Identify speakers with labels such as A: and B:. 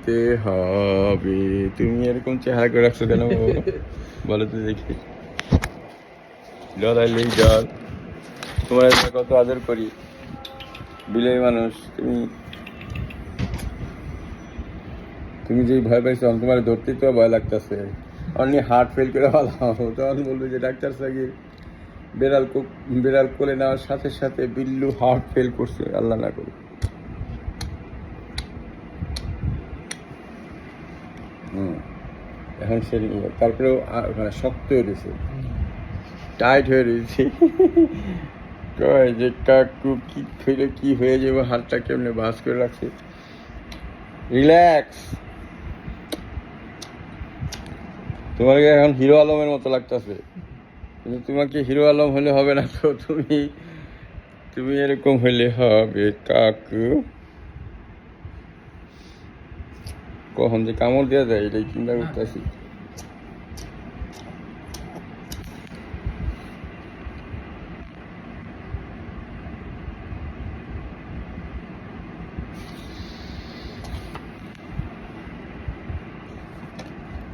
A: দিতে হবে। তুমি এরকম চেহারা করে রাখছো কেন বলো তো দেখি। ডরাইলেই ডর, তোমার কত আদর করি, বিলের মানুষ তুমি। তুমি যেই ভয় পাইছো, আমি তোমার ধরতেই তো ভয় লাগতেছে। অনলি হার্ট ফেল করে ভালো তখন বলবে যে ডাক্তার সাকিব বেড়াল কোলে নেওয়ার সাথে সাথে বিল্লু হার্ট ফেল করছে, আল্লাহ না করে। এখন সে তারপরেও মানে শক্ত হয়ে রয়েছে, টাইট হয়ে রয়েছে। কয় যে কাকু কি হইলে কি হয়ে যাবে, হাতটা কেমনে ভাঁজ করে রাখছে। রিল্যাক্স। তোমাকে এখন হিরো আলমের মতো লাগতেছে, কিন্তু তোমাকে হিরো আলম হলে হবে না তো। তুমি এরকম হইলে হবে কাকু। কখন যে কামড় দেওয়া যায় এটাই চিন্তা করতেছি।